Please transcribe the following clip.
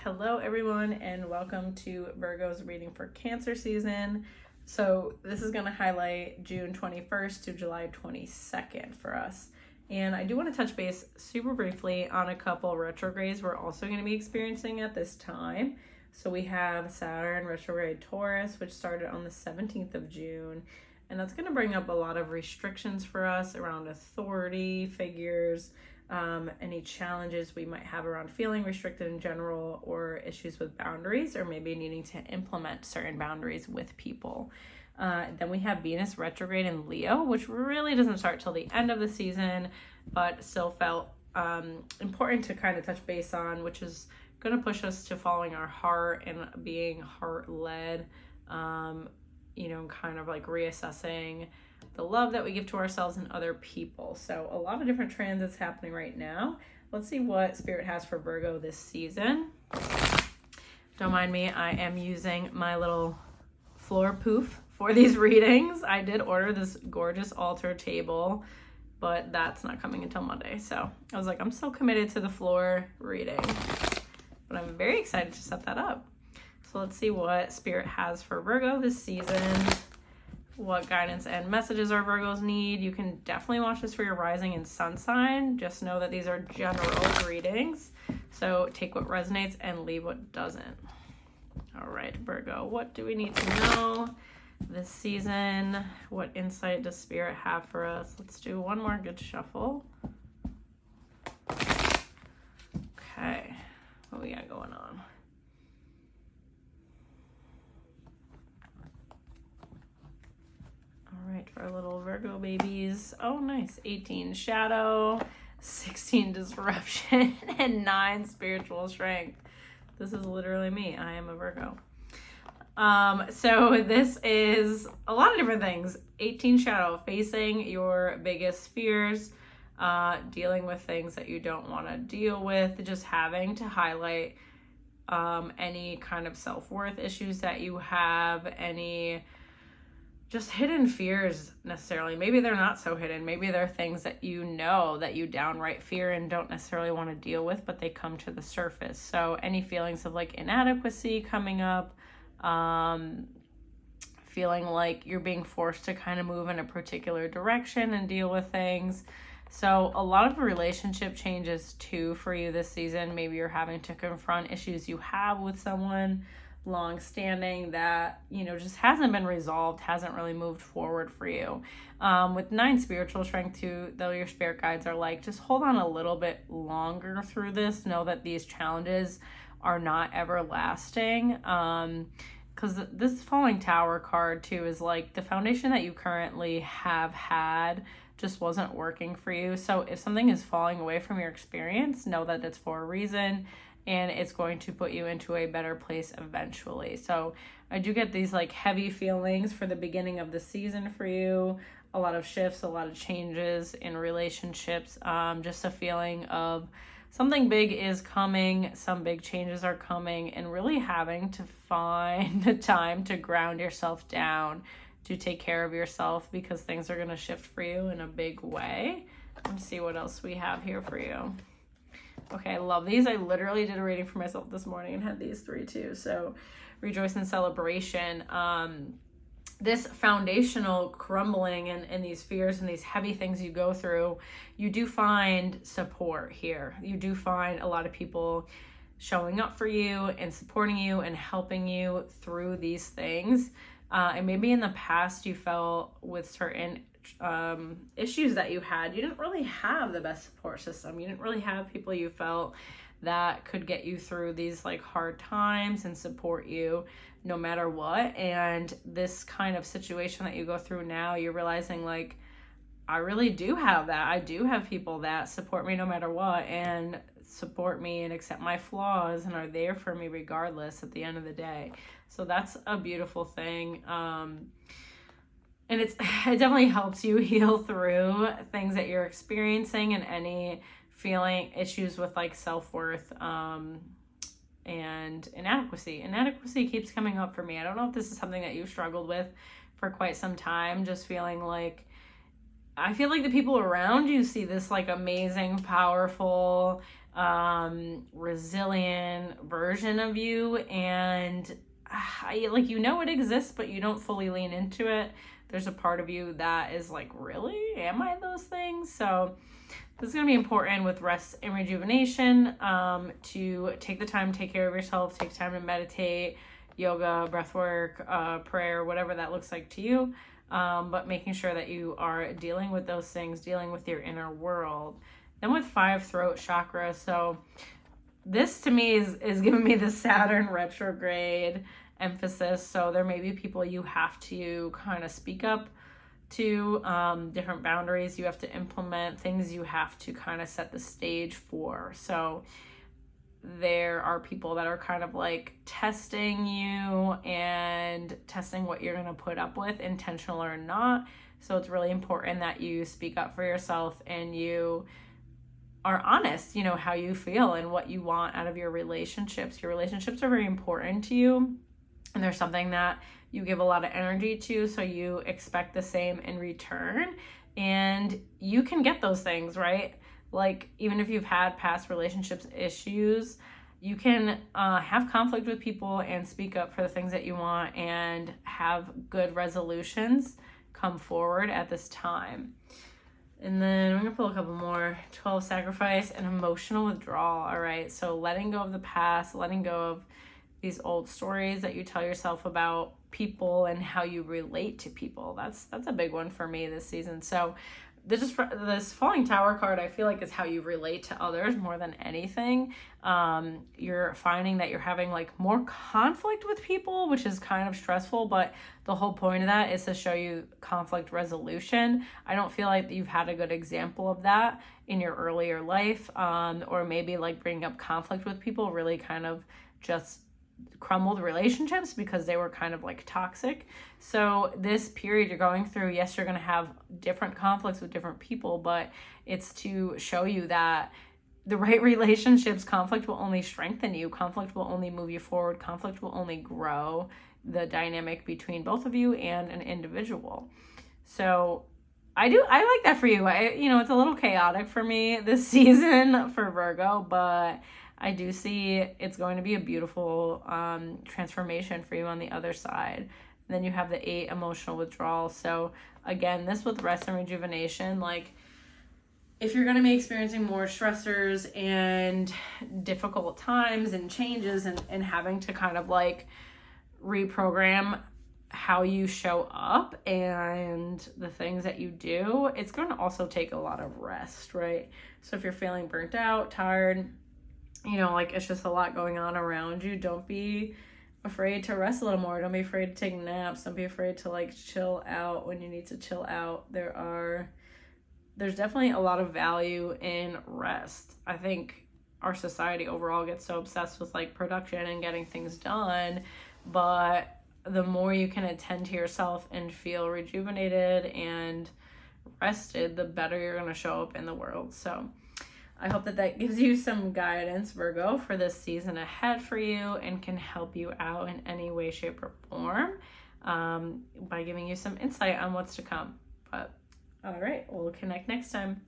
Hello everyone and welcome to Virgo's reading for Cancer season. So this is going to highlight June 21st to July 22nd for us. And I do want to touch base super briefly on a couple retrogrades we're also going to be experiencing at this time. So we have Saturn retrograde Taurus, which started on the 17th of June. And that's going to bring up a lot of restrictions for us around authority figures, any challenges we might have around feeling restricted in general, or issues with boundaries, or maybe needing to implement certain boundaries with people. Then we have Venus retrograde in Leo, which really doesn't start till the end of the season, but still felt important to kind of touch base on, which is going to push us to following our heart and being heart-led, kind of like reassessing the love that we give to ourselves and other people. So a lot of different transits happening right now. Let's see what Spirit has for Virgo this season. Don't mind me, I am using my little floor poof for these readings. I did order this gorgeous altar table, but that's not coming until Monday. So I was like, I'm so committed to the floor reading, but I'm very excited to set that up. So let's see what Spirit has for Virgo this season. What guidance and messages our Virgos need. You can definitely watch this for your rising and sun sign. Just know that these are general readings. So take what resonates and leave what doesn't. All right, Virgo, what do we need to know this season? What insight does Spirit have for us? Let's do one more good shuffle. Okay, what we got going on? All right, for our little Virgo babies. Oh, nice. 18 shadow, 16 disruption, and 9 spiritual strength. This is literally me. I am a Virgo. So this is a lot of different things. 18 shadow, facing your biggest fears, dealing with things that you don't want to deal with, just having to highlight any kind of self-worth issues that you have, any just hidden fears necessarily. Maybe they're not so hidden. Maybe they're things that you know that you downright fear and don't necessarily want to deal with, but they come to the surface. So any feelings of like inadequacy coming up, feeling like you're being forced to kind of move in a particular direction and deal with things. So a lot of relationship changes too for you this season. Maybe you're having to confront issues you have with someone long-standing that just hasn't been resolved, hasn't really moved forward for you. With 9 spiritual strength too, though, your spirit guides are like, just hold on a little bit longer through this. Know that these challenges are not everlasting, because this falling tower card too is like the foundation that you currently have had just wasn't working for you. So if something is falling away from your experience, know that it's for a reason, and it's going to put you into a better place eventually. So I do get these like heavy feelings for the beginning of the season for you. A lot of shifts, a lot of changes in relationships. Just a feeling of something big is coming, some big changes are coming, and really having to find the time to ground yourself down, to take care of yourself, because things are going to shift for you in a big way. Let's see what else we have here for you. Okay, I love these. I literally did a reading for myself this morning and had these 3 too. So rejoice and celebration. This foundational crumbling and these fears and these heavy things you go through, you do find support here. You do find a lot of people showing up for you and supporting you and helping you through these things. And maybe in the past you felt with certain issues that you had, you didn't really have the best support system. You didn't really have people you felt that could get you through these like hard times and support you no matter what. And this kind of situation that you go through now, you're realizing like, I really do have that. I do have people that support me no matter what, and support me and accept my flaws and are there for me regardless at the end of the day. So that's a beautiful thing. And it definitely helps you heal through things that you're experiencing and any feeling issues with like self-worth and inadequacy. Inadequacy keeps coming up for me. I don't know if this is something that you've struggled with for quite some time, just feeling like, I feel like the people around you see this like amazing, powerful, resilient version of you. And like, you know, it exists, but you don't fully lean into it. There's a part of you that is like, really? Am I those things? So this is going to be important with rest and rejuvenation, to take the time, take care of yourself, take time to meditate, yoga, breath work, prayer, whatever that looks like to you. But making sure that you are dealing with those things, dealing with your inner world. Then with 5, throat chakra. So this to me is giving me the Saturn retrograde emphasis. So there may be people you have to kind of speak up to, different boundaries you have to implement, things you have to kind of set the stage for. So there are people that are kind of like testing you and testing what you're going to put up with, intentional or not. So it's really important that you speak up for yourself and you are honest, you know, how you feel and what you want out of your relationships. Your relationships are very important to you, and there's something that you give a lot of energy to, so you expect the same in return. And you can get those things, right? Like, even if you've had past relationships issues, you can have conflict with people and speak up for the things that you want and have good resolutions come forward at this time. And then I'm going to pull a couple more. 12, sacrifice and emotional withdrawal. All right. So letting go of the past, letting go of these old stories that you tell yourself about people and how you relate to people. That's a big one for me this season. So this falling tower card, I feel like, is how you relate to others more than anything. You're finding that you're having like more conflict with people, which is kind of stressful, but the whole point of that is to show you conflict resolution. I don't feel like you've had a good example of that in your earlier life, or maybe like bringing up conflict with people really kind of just crumbled relationships because they were kind of like toxic. So this period you're going through, yes, you're going to have different conflicts with different people, but it's to show you that the right relationships, conflict will only strengthen you. Conflict will only move you forward. Conflict will only grow the dynamic between both of you and an individual. So I like that for you. It's a little chaotic for me this season for Virgo, but I do see it's going to be a beautiful transformation for you on the other side. Then you have the 8, emotional withdrawal. So again, this with rest and rejuvenation, like if you're going to be experiencing more stressors and difficult times and changes and having to kind of like reprogram how you show up and the things that you do, it's going to also take a lot of rest, right? So if you're feeling burnt out, tired, like it's just a lot going on around you, don't be afraid to rest a little more. Don't be afraid to take naps. Don't be afraid to like chill out when you need to chill out. There's definitely a lot of value in rest. I think our society overall gets so obsessed with like production and getting things done, but the more you can attend to yourself and feel rejuvenated and rested, the better you're going to show up in the world. So I hope that gives you some guidance, Virgo, for this season ahead for you and can help you out in any way, shape, or form, by giving you some insight on what's to come. But all right, we'll connect next time.